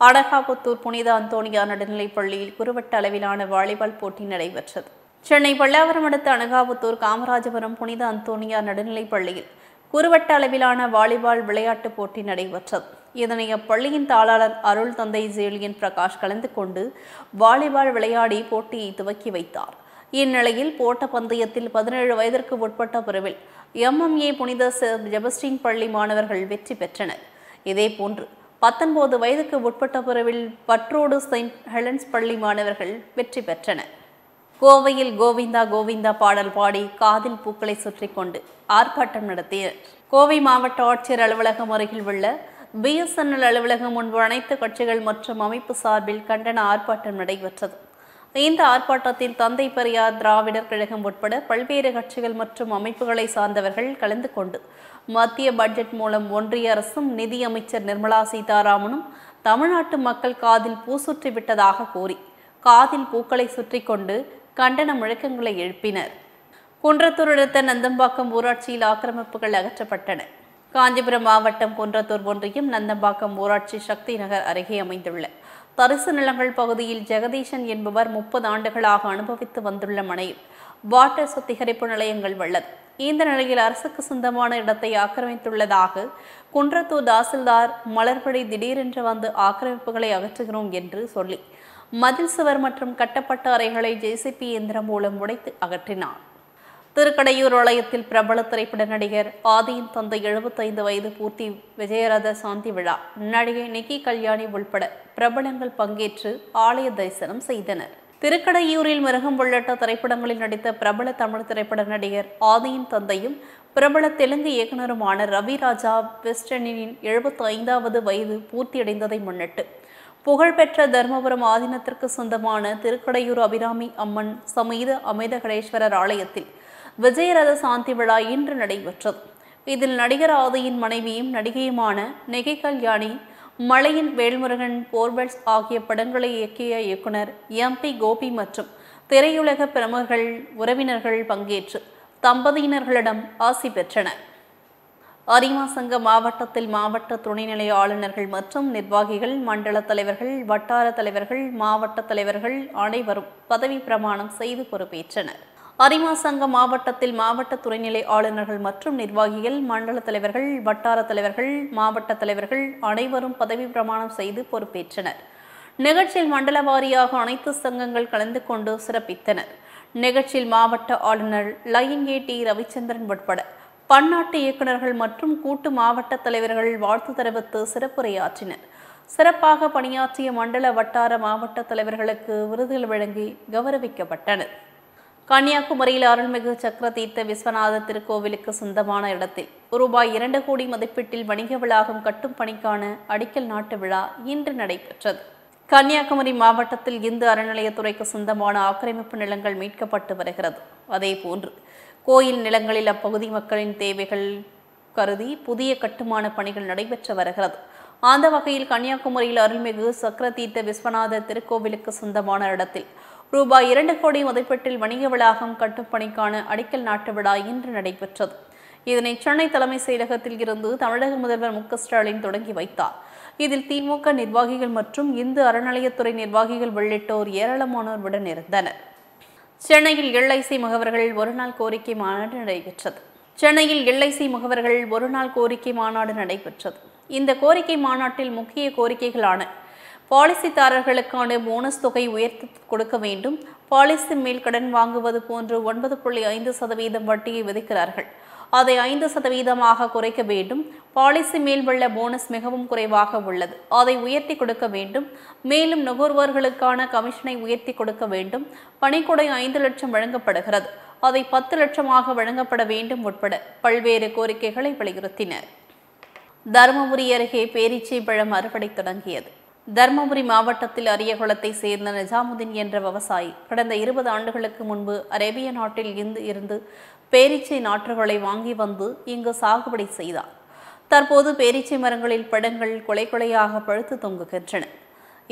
அனகாபுத்தூர் புனித அந்தோணியார் நடுநிலைப் பள்ளியில் குறுவட்ட அளவிலான வாலிபால் போட்டி நடைபெற்றது. சென்னை பல்லாவரம் அடுத்த அனகாபுத்தூர் காமராஜபுரம் புனித அந்தோணியார் நடுநிலைப் பள்ளியில் குறுவட்ட அளவிலான வாலிபால் விளையாட்டுப் போட்டி நடைபெற்றது. இதனை அப்பள்ளியின் தாளாளர் அருள் தந்தை ஜேலியன் பிரகாஷ் கலந்து கொண்டு வாலிபால் விளையாடி போட்டியை துவக்கி வைத்தார். இந்நிலையில் போட்ட பந்தயத்தில் 17 வயதிற்கு உட்பட்ட பிரிவில் MMA புனித ஜெபஸ்டின் பள்ளி மாணவர்கள் வெற்றி பெற்றனர். இதேபோன்று 19 வயதுக்கு உட்பட்ட பிரிவில் பட்ரோடு செயின்ட் ஹெலன்ஸ் பள்ளி மாணவர்கள் வெற்றி பெற்றனர். கோவையில் கோவிந்தா கோவிந்தா பாடல் பாடி காதில் பூக்களை சுற்றி கொண்டு ஆர்ப்பாட்டம் நடத்தினர். கோவை மாவட்ட ஆட்சியர் அலுவலகம் அருகில் உள்ள BSNL அலுவலகம் முன்பு அனைத்து கட்சிகள் மற்றும் அமைப்பு சார்பில் கண்டன ஆர்ப்பாட்டம் நடைபெற்றது. இந்த ஆர்ப்பாட்டத்தில் தந்தை பெரியார் திராவிடர் கழகம் உட்பட பல்வேறு கட்சிகள் மற்றும் அமைப்புகளை சார்ந்தவர்கள் கலந்து கொண்டு மத்திய பட்ஜெட் மூலம் ஒன்றிய அரசும் நிதியமைச்சர் நிர்மலா சீதாராமனும் தமிழ்நாட்டு மக்கள் காதில் பூ சுற்றி விட்டதாக கூறி காதில் பூக்களை சுற்றி கொண்டு கண்டன முழக்கங்களை எழுப்பினர். குன்றத்தூர் அடுத்த நந்தம்பாக்கம் ஊராட்சியில் ஆக்கிரமிப்புகள் அகற்றப்பட்டன. காஞ்சிபுரம் மாவட்டம் குன்றத்தூர் ஒன்றியம் நந்தம்பாக்கம் ஊராட்சி சக்தி நகர் அருகே அமைந்துள்ள தரிசு நிலங்கள் பகுதியில் ஜெகதீசன் என்பவர் 30 ஆண்டுகளாக அனுபவித்து வந்துள்ள மனையில் வாட்டர் சுத்திகரிப்பு நிலையங்கள் உள்ளது. இந்த நிலையில் அரசுக்கு சொந்தமான இடத்தை ஆக்கிரமித்துள்ளதாக குன்றத்தூர் தாசில்தார் மலர்படி திடீரென்று வந்து ஆக்கிரமிப்புகளை அகற்றுகிறோம் என்று சொல்லி மதில் சுவர் மற்றும் கட்டப்பட்ட அறைகளை ஜேசிபி இயந்திரம் மூலம் உடைத்து அகற்றினார். திருக்கடையூர் ஆலயத்தில் பிரபல திரைப்பட நடிகர் ஆதியின் தந்தை 75 வயது பூர்த்தி விஜயரத சாந்தி விழா நடிகை நிக்கி கல்யாணி உள்பட பிரபலங்கள் பங்கேற்று ஆலய தரிசனம் செய்தனர். திருக்கடையூரில் மிருகம் உள்ளிட்ட திரைப்படங்களில் நடித்த பிரபல தமிழ் திரைப்பட நடிகர் ஆதியின் தந்தையும் பிரபல தெலுங்கு இயக்குநருமான ரவி ராஜா வெஸ்டர்னின் 75வது வயது பூர்த்தியடைந்ததை முன்னிட்டு புகழ்பெற்ற தர்மபுரம் ஆதீனத்திற்கு சொந்தமான திருக்கடையூர் அபிராமி அம்மன் சமேத அமிர்தகடேஸ்வரர் ஆலயத்தில் விஜயரத சாந்தி விழா இன்று நடைபெற்றது. இதில் நடிகர் ஆதியின் மனைவியும் நடிகையுமான நிக்கி கல்யாணி, மலையின் வேல்முருகன், போர்வெல்ஸ் ஆகிய படங்களை இயக்கிய இயக்குனர் MP கோபி மற்றும் திரையுலக பிரமுகர்கள் உறவினர்கள் பங்கேற்று தம்பதியினர்களிடம் ஆசி பெற்றனர். அரிமாசங்க மாவட்டத்தில் மாவட்ட துணைநிலை ஆளுநர்கள் மற்றும் நிர்வாகிகள், மண்டல தலைவர்கள், வட்டார தலைவர்கள், மாவட்ட தலைவர்கள் அனைவரும் பதவி பிரமாணம் செய்து பொறுப்பேற்றனர். அரிமாசங்க மாவட்டத்தில் மாவட்ட துணைநிலை ஆளுநர்கள் மற்றும் நிர்வாகிகள், மண்டல தலைவர்கள், வட்டார தலைவர்கள், மாவட்ட தலைவர்கள் அனைவரும் பதவி பிரமாணம் செய்து பொறுப்பேற்றனர். நிகழ்ச்சியில் மண்டல வாரியாக அனைத்து சங்கங்கள் கலந்து கொண்டு சிறப்பித்தனர். நிகழ்ச்சியில் மாவட்ட ஆளுநர் லயன் டி ரவிச்சந்திரன் உட்பட பன்னாட்டு இயக்குநர்கள் மற்றும் கூட்டு மாவட்ட தலைவர்கள் வாழ்த்து தெரிவித்து சிறப்புரையாற்றினர். சிறப்பாக பணியாற்றிய மண்டல வட்டார மாவட்ட தலைவர்களுக்கு விருதுகள் வழங்கி கௌரவிக்கப்பட்டனர். கன்னியாகுமரியில் அருள்மிகு சக்கரதீர்த்த விஸ்வநாத திருக்கோவிலுக்கு சொந்தமான இடத்தில் ரூபாய் 2 கோடி மதிப்பீட்டில் வணிக வளாகம் கட்டும் பணிக்கான அடிக்கல் நாட்டு விழா இன்று நடைபெற்றது. கன்னியாகுமரி மாவட்டத்தில் இந்து அறநிலையத்துறைக்கு சொந்தமான ஆக்கிரமிப்பு நிலங்கள் மீட்கப்பட்டு வருகிறது. அதேபோன்று கோயில் நிலங்களில் அப்பகுதி மக்களின் தேவைகள் கருதி புதிய கட்டுமான பணிகள் நடைபெற்று வருகிறது. அந்த வகையில் கன்னியாகுமரியில் அருள்மிகு சக்கரதீர்த்த விஸ்வநாதர் திருக்கோவிலுக்கு சொந்தமான இடத்தில் ரூபாய் 2 கோடி மதிப்பீட்டில் வணிக வளாகம் கட்டும் பணிக்கான அடிக்கல் நாட்டு விழா இன்று நடைபெற்றது. இதனை சென்னை தலைமைச் செயலகத்தில் இருந்து தமிழக முதல்வர் மு.க.ஸ்டாலின் தொடங்கி வைத்தார். இதில் திமுக நிர்வாகிகள் மற்றும் இந்து அறநிலையத்துறை நிர்வாகிகள் உள்ளிட்டோர் ஏராளமானோர் உடன் இருந்தனர். சென்னையில் LIC முகவர்கள் ஒருநாள் கோரிக்கை மாநாடு நடைபெற்றது. இந்த கோரிக்கை மாநாட்டில் முக்கிய கோரிக்கைகளான பாலிசிதாரர்களுக்கான போனஸ் தொகை உயர்த்தி கொடுக்க வேண்டும், பாலிசி மேல் கடன் வாங்குவது போன்று 9.5% வட்டியை விதிக்கிறார்கள், அதை 5% குறைக்க வேண்டும், பாலிசி மேல் உள்ள போனஸ் மிகவும் குறைவாக உள்ளது, அதை உயர்த்தி கொடுக்க வேண்டும், மேலும் நுகர்வோர்களுக்கான கமிஷனை உயர்த்தி கொடுக்க வேண்டும், பணிக்கொடை 5 லட்சம் வழங்கப்படுகிறது, அதை 10 லட்சமாக வழங்கப்பட வேண்டும் உட்பட பல்வேறு கோரிக்கைகளை வலியுறுத்தினர். தருமபுரி அருகே பேரீச்சை பழம் அறுவடை தொடங்கியது. தருமபுரி மாவட்டத்தில் அரியகுளத்தை சேர்ந்த நிஜாமுதீன் என்ற விவசாயி கடந்த 20 ஆண்டுகளுக்கு முன்பு அரேபிய நாட்டில் இருந்து பேரீச்சை நாற்றுகளை வாங்கி வந்து இங்கு சாகுபடி செய்தார். தற்போது பேரீச்சை மரங்களில் பழங்கள் கொலை கொலையாக பழுத்து தொங்குகின்றன.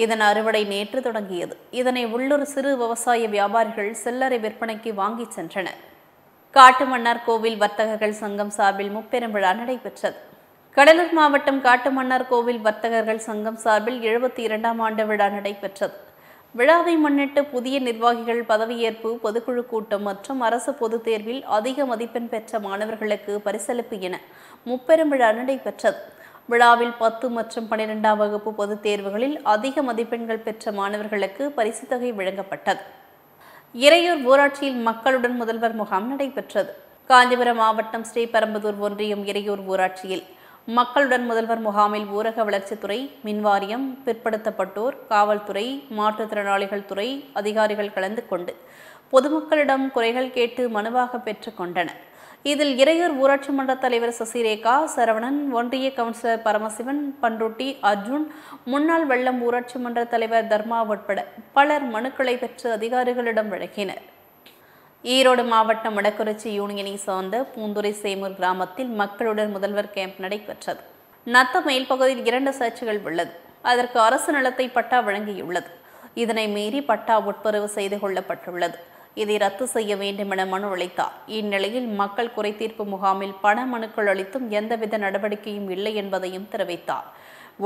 இதன் அறுவடை நேற்று தொடங்கியது. இதனை உள்ளூர் சிறு விவசாய வியாபாரிகள் சில்லறை விற்பனைக்கு வாங்கி சென்றனர். காட்டுமன்னார் கோவில் வர்த்தகர்கள் சங்கம் சார்பில் முப்பெரும் விழா நடைபெற்றது. கடலூர் மாவட்டம் காட்டுமன்னார் கோவில் வர்த்தகர்கள் சங்கம் சார்பில் 72ஆம் ஆண்டு விழா நடைபெற்றது. விழாவை முன்னிட்டு புதிய நிர்வாகிகள் பதவியேற்பு, பொதுக்குழு கூட்டம் மற்றும் அரசு பொதுத் தேர்வில் அதிக மதிப்பெண் பெற்ற மாணவர்களுக்கு பரிசளிப்பு என முப்பெரும் விழா நடைபெற்றது. விழாவில் 10 மற்றும் 12ஆம் வகுப்பு பொதுத் தேர்வுகளில் அதிக மதிப்பெண்கள் பெற்ற மாணவர்களுக்கு பரிசுத் தொகை வழங்கப்பட்டது. இறையூர் ஊராட்சியில் மக்களுடன் முதல்வர் முகாம் நடைபெற்றது. காஞ்சிபுரம் மாவட்டம் ஸ்ரீபெரும்புதூர் ஒன்றியம் இறையூர் ஊராட்சியில் மக்களுடன் முதல்வர் முகாமில் ஊரக வளர்ச்சித்துறை, மின்வாரியம், பிற்படுத்தப்பட்டோர், காவல்துறை, மாற்றுத்திறனாளிகள் துறை அதிகாரிகள் கலந்து கொண்டு பொதுமக்களிடம் குறைகள் கேட்டு மனுவாக பெற்றுக் கொண்டனர். இதில் இறையூர் ஊராட்சி மன்ற தலைவர் சசிரேகா, சரவணன், ஒன்றிய கவுன்சிலர் பரமசிவன், பண்ருட்டி அர்ஜுன், முன்னாள் வெள்ளம் ஊராட்சி மன்ற தலைவர் தர்மா உட்பட பலர் மனுக்களை பெற்று அதிகாரிகளிடம் வழங்கினர். ஈரோடு மாவட்டம் மடக்குறிச்சி யூனியனை சார்ந்த பூந்துரை சேமூர் கிராமத்தில் மக்களுடன் முதல்வர் கேம்ப் நடைபெற்றது. நத்த மேல் பகுதியில் 2 சர்ச்சுகள் உள்ளது. அதற்கு அரசு நிலத்தை பட்டா வழங்கியுள்ளது. இதனை மீறி பட்டா உட்பதிவு செய்து கொள்ளப்பட்டுள்ளது. இதை ரத்து செய்ய வேண்டும் என மனு அளித்தார். இந்நிலையில் மக்கள் குறைதீர்ப்பு முகாமில் பண மனுக்கள் அளித்தும் எந்தவித நடவடிக்கையும் இல்லை என்பதையும் தெரிவித்தார்.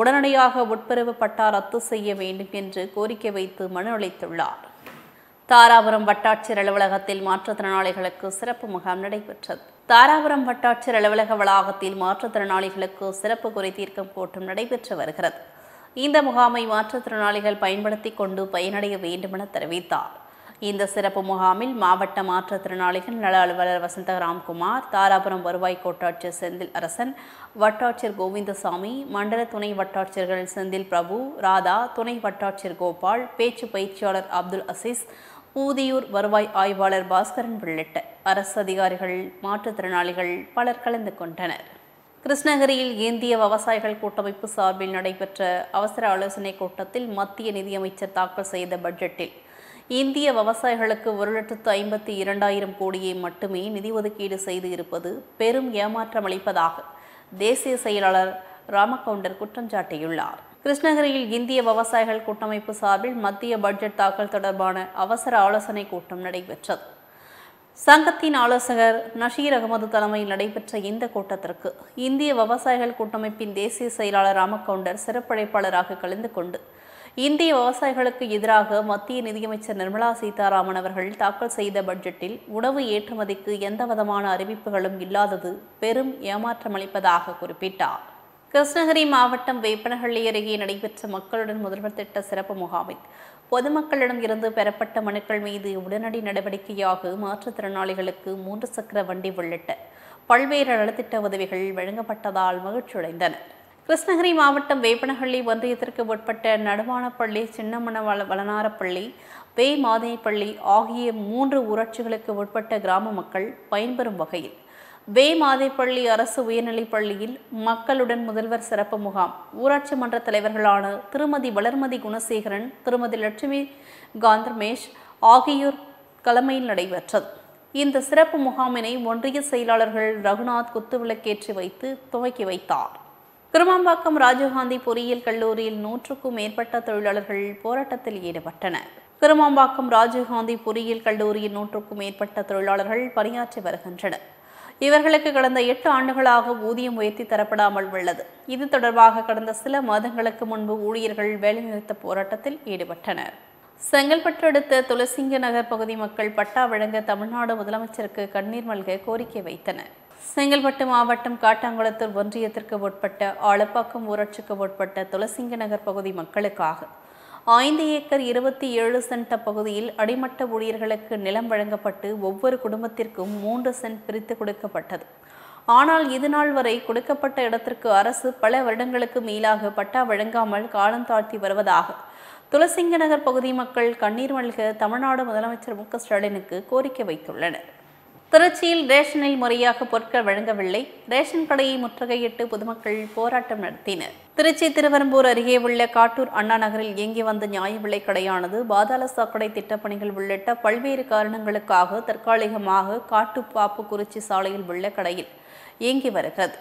உடனடியாக உட்பிரிவு பட்டா ரத்து செய்ய வேண்டும் என்று கோரிக்கை வைத்து மனு அளித்துள்ளார். தாராபுரம் வட்டாட்சியர் அலுவலகத்தில் மாற்றுத்திறனாளிகளுக்கு சிறப்பு முகாம் நடைபெற்றது. தாராபுரம் வட்டாட்சியர் அலுவலக வளாகத்தில் மாற்றுத்திறனாளிகளுக்கு சிறப்பு குறைதீர்க்கும் கூட்டம் நடைபெற்று வருகிறது. இந்த முகாமை மாற்றுத்திறனாளிகள் பயன்படுத்திக் கொண்டு பயனடைய வேண்டும் என தெரிவித்தார். இந்த சிறப்பு முகாமில் மாவட்ட மாற்றுத்திறனாளிகள் நல அலுவலர் வசந்த ராம்குமார், தாராபுரம் வருவாய் கோட்டாட்சியர் செந்தில் அரசன், வட்டாட்சியர் கோவிந்தசாமி, மண்டல துணை வட்டாட்சியர்கள் செந்தில் பிரபு, ராதா, துணை வட்டாட்சியர் கோபால், பேச்சு பயிற்சியாளர் அப்துல் அசீஸ், ஊதியூர் வருவாய் ஆய்வாளர் பாஸ்கரன் உள்ளிட்ட அரசு அதிகாரிகள், மாற்றுத்திறனாளிகள் பலர் கலந்து கொண்டனர். கிருஷ்ணகிரியில் இந்திய விவசாயிகள் கூட்டமைப்பு சார்பில் நடைபெற்ற அவசர ஆலோசனைக் கூட்டத்தில் மத்திய நிதியமைச்சர் தாக்கல் செய்த பட்ஜெட்டில் இந்திய விவசாயிகளுக்கு 1,52,000 கோடியை மட்டுமே நிதி ஒதுக்கீடு செய்து இருப்பது பெரும் ஏமாற்றம் அளிப்பதாக தேசிய செயலாளர் ராமகவுண்டர் குற்றம் சாட்டியுள்ளார். கிருஷ்ணகிரியில் இந்திய விவசாயிகள் கூட்டமைப்பு சார்பில் மத்திய பட்ஜெட் தாக்கல் தொடர்பான அவசர ஆலோசனைக் கூட்டம் நடைபெற்றது. சங்கத்தின் ஆலோசகர் நஷீர் அகமது தலைமையில் நடைபெற்ற இந்த கூட்டத்திற்கு இந்திய விவசாயிகள் கூட்டமைப்பின் தேசிய செயலாளர் ராமகவுண்டர் சிறப்பழைப்பாளராக கலந்து கொண்டு இந்திய விவசாயிகளுக்கு எதிராக மத்திய நிதியமைச்சர் நிர்மலா சீதாராமன் அவர்கள் தாக்கல் செய்த பட்ஜெட்டில் உணவு ஏற்றுமதிக்கு எந்தவிதமான அறிவிப்புகளும் இல்லாதது பெரும் ஏமாற்றமளிப்பதாக குறிப்பிட்டார். கிருஷ்ணகிரி மாவட்டம் வேப்பனஹள்ளி அருகே நடைபெற்ற மக்களுடன் முதல்வர் திட்ட சிறப்பு முகாமில் பொதுமக்களிடம் இருந்து பெறப்பட்ட மனுக்கள் மீது உடனடி நடவடிக்கையாக மாற்றுத்திறனாளிகளுக்கு 3 சக்கர வண்டி உள்ளிட்ட பல்வேறு நலத்திட்ட உதவிகள் வழங்கப்பட்டதால் மகிழ்ச்சியடைந்தனர். கிருஷ்ணகிரி மாவட்டம் வேப்பனஹள்ளி ஒன்றியத்திற்கு உட்பட்ட நடுவானப்பள்ளி, சின்னமன வளனாரப்பள்ளி, வே மாதேப்பள்ளி ஆகிய 3 ஊராட்சிகளுக்கு உட்பட்ட கிராம மக்கள் பயன்பெறும் வகையில் வே மாதேப்பள்ளி அரசு உயர்நிலைப் பள்ளியில் மக்களுடன் முதல்வர் சிறப்பு முகாம் ஊராட்சி மன்ற தலைவர்களான திருமதி வளர்மதி குணசேகரன், திருமதி லட்சுமி காந்தர்மேஷ் ஆகியோர் தலைமையில் நடைபெற்றது. இந்த சிறப்பு முகாமினை ஒன்றிய செயலாளர்கள் ரகுநாத் குத்துவிளக்கேற்றி வைத்து துவக்கி வைத்தார். கிருமாம்பாக்கம் ராஜீவ்காந்தி பொறியியல் கல்லூரியில் 100க்கும் மேற்பட்ட தொழிலாளர்கள் போராட்டத்தில் ஈடுபட்டனர். கிருமாம்பாக்கம் ராஜீவ்காந்தி பொறியியல் கல்லூரியில் 100க்கும் மேற்பட்ட தொழிலாளர்கள் பணியாற்றி வருகின்றனர். இவர்களுக்கு கடந்த 8 ஆண்டுகளாக ஊதியம் உயர்த்தி தரப்படாமல் உள்ளது. இது தொடர்பாக கடந்த சில மாதங்களுக்கு முன்பு ஊழியர்கள் வேலைநிறுத்த போராட்டத்தில் ஈடுபட்டனர். செங்கல்பட்டு அடுத்த துளசிங்க நகர் பகுதி மக்கள் பட்டா வழங்க தமிழ்நாடு முதலமைச்சருக்கு கண்ணீர் மல்க கோரிக்கை வைத்தனர். செங்கல்பட்டு மாவட்டம் காட்டாங்குளத்தூர் ஒன்றியத்திற்கு உட்பட்ட ஆலப்பாக்கம் ஊராட்சிக்கு உட்பட்ட துளசிங்க நகர் பகுதி மக்களுக்காக 5 ஏக்கர் 27 சென்ட் பகுதியில் அடிமட்ட ஊழியர்களுக்கு நிலம் வழங்கப்பட்டு ஒவ்வொரு குடும்பத்திற்கும் 3 சென்ட் பிரித்து கொடுக்கப்பட்டது. ஆனால் இதுநாள் வரை கொடுக்கப்பட்ட இடத்திற்கு அரசு பல வருடங்களுக்கு மேலாக பட்டா வழங்காமல் காலம் தாழ்த்தி வருவதாக துளசிங்க நகர் பகுதி மக்கள் கண்ணீர் மல்க தமிழ்நாடு முதலமைச்சர் மு.க.ஸ்டாலினுக்கு கோரிக்கை வைத்துள்ளனர். திருச்சியில் ரேஷனில் முறையாக பொருட்கள் வழங்கவில்லை. ரேஷன் கடையை முற்றுகையிட்டு பொதுமக்கள் போராட்டம் நடத்தினர். திருச்சி திருவெரும்பூர் அருகே உள்ள காட்டூர் அண்ணா நகரில் இயங்கி வந்த நியாய விலைக் கடையானது பாதாள சாக்கடை திட்டப்பணிகள் உள்ளிட்ட பல்வேறு காரணங்களுக்காக தற்காலிகமாக காட்டுப்பாப்புக்குறிச்சி சாலையில் உள்ள கடையில் இயங்கி வருகிறது.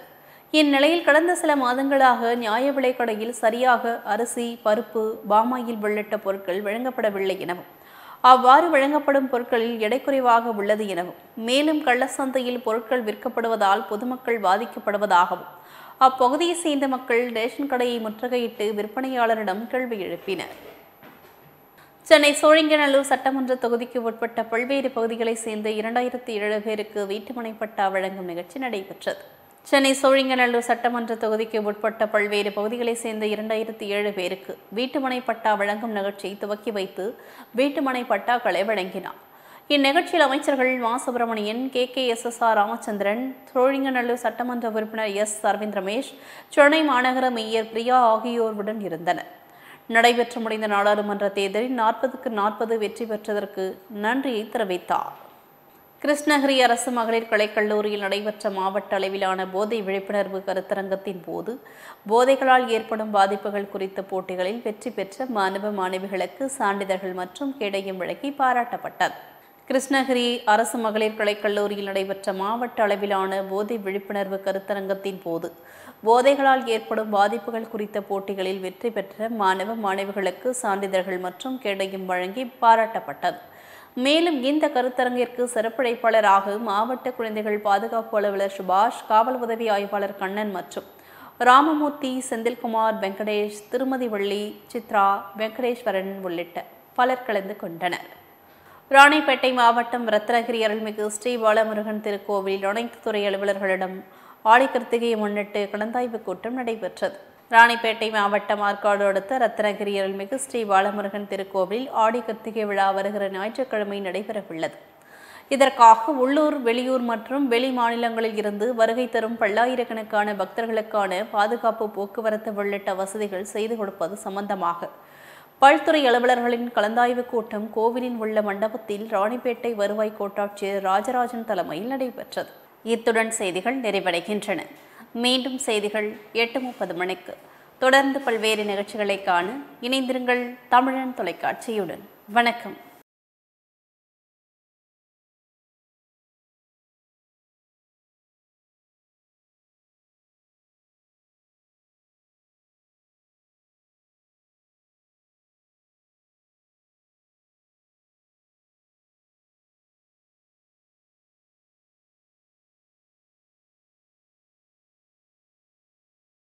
இந்நிலையில் கடந்த சில மாதங்களாக நியாய விலைக் கடையில் சரியாக அரிசி, பருப்பு, பாமாயில் உள்ளிட்ட பொருட்கள் வழங்கப்படவில்லை எனவும் அவ்வாறு வழங்கப்படும் பொருட்களில் எடை குறைவாக உள்ளது எனவும் மேலும் கள்ளச்சந்தையில் பொருட்கள் விற்கப்படுவதால் பொதுமக்கள் பாதிக்கப்படுவதாகவும் அப்பகுதியை சேர்ந்த மக்கள் ரேஷன் கடையை முற்றுகையிட்டு விற்பனையாளரிடம் கேள்வி எழுப்பினர். சென்னை சோழிங்கநல்லூர் சட்டமன்ற தொகுதிக்கு உட்பட்ட பல்வேறு பகுதிகளைச் சேர்ந்த 2007 பேருக்கு வீட்டுமனை பட்டா வழங்கும் நிகழ்ச்சி நடைபெற்றது. சென்னை சோழிங்கநல்லூர் சட்டமன்ற தொகுதிக்கு உட்பட்ட பல்வேறு பகுதிகளைச் சேர்ந்த 2007 பேருக்கு வீட்டுமனை பட்டா வழங்கும் நிகழ்ச்சியை துவக்கி வைத்து வீட்டுமனை பட்டாக்களை வழங்கினார். இந்நிகழ்ச்சியில் அமைச்சர்கள் மா. சுப்பிரமணியன், KKSSR ராமச்சந்திரன், சோழிங்கநல்லூர் சட்டமன்ற உறுப்பினர் S. அரவிந்த் ரமேஷ், சென்னை மாநகர மேயர் பிரியா ஆகியோருடன் இருந்தனர். நடைபெற்று முடிந்த நாடாளுமன்ற தேர்தலில் 40க்கு 40 வெற்றி பெற்றதற்கு நன்றியை தெரிவித்தார். கிருஷ்ணகிரி அரசு மகளிர் கலைக்கல்லூரியில் நடைபெற்ற மாவட்ட அளவிலான போதை விழிப்புணர்வு கருத்தரங்கத்தின் போது போதைகளால் ஏற்படும் பாதிப்புகள் குறித்த போட்டிகளில் வெற்றி பெற்ற மாணவ மாணவிகளுக்கு சான்றிதழ்கள் மற்றும் கேடயம் வழங்கி பாராட்டப்பட்டது. கிருஷ்ணகிரி அரசு மகளிர் கலைக்கல்லூரியில் நடைபெற்ற மாவட்ட அளவிலான போதை விழிப்புணர்வு கருத்தரங்கத்தின் போது போதைகளால் ஏற்படும் பாதிப்புகள் குறித்த போட்டிகளில் வெற்றி பெற்ற மாணவ மாணவிகளுக்கு சான்றிதழ்கள் மற்றும் கேடயம் வழங்கி பாராட்டப்பட்டது. மேலும் இந்த கருத்தரங்கிற்கு சிறப்பழைப்பாளராக மாவட்ட குழந்தைகள் பாதுகாப்பு அலுவலர் சுபாஷ், காவல் உதவி ஆய்வாளர் கண்ணன் மற்றும் ராமமூர்த்தி, செந்தில்குமார், வெங்கடேஷ், திருமதிவள்ளி, சித்ரா, வெங்கடேஸ்வரன் உள்ளிட்ட பலர் கலந்து கொண்டனர். ராணிப்பேட்டை மாவட்டம் ரத்னகிரி அருள்மிகு ஸ்ரீ பாலமுருகன் திருக்கோவிலில் அனைத்து துறை அலுவலர்களிடம் ஆடிக்கிருத்திகையை முன்னிட்டு கலந்தாய்வு கூட்டம் நடைபெற்றது. ராணிப்பேட்டை மாவட்டம் ஆற்காடு அடுத்த ரத்னகிரி அருள்மிகு ஸ்ரீ பாலமுருகன் திருக்கோவிலில் ஆடி கிருத்திகை விழா வருகிற ஞாயிற்றுக்கிழமை நடைபெறவுள்ளது. இதற்காக உள்ளூர், வெளியூர் மற்றும் வெளி மாநிலங்களில் இருந்து வருகை தரும் பல்லாயிரக்கணக்கான பக்தர்களுக்கான பாதுகாப்பு, போக்குவரத்து உள்ளிட்ட வசதிகள் செய்து கொடுப்பது சம்பந்தமாக பல்துறை அலுவலர்களின் கலந்தாய்வு கூட்டம் கோவிலில் உள்ள மண்டபத்தில் ராணிப்பேட்டை வருவாய் கோட்டாட்சியர் ராஜராஜன் தலைமையில் நடைபெற்றது. இத்துடன் செய்திகள் நிறைவடைகின்றன. மீண்டும் செய்திகள் 8:30 மணிக்கு. தொடர்ந்து பல்வேறு நிகழ்ச்சிகளை காண இணைந்திருங்கள் தமிழன் தொலைக்காட்சியுடன். வணக்கம்.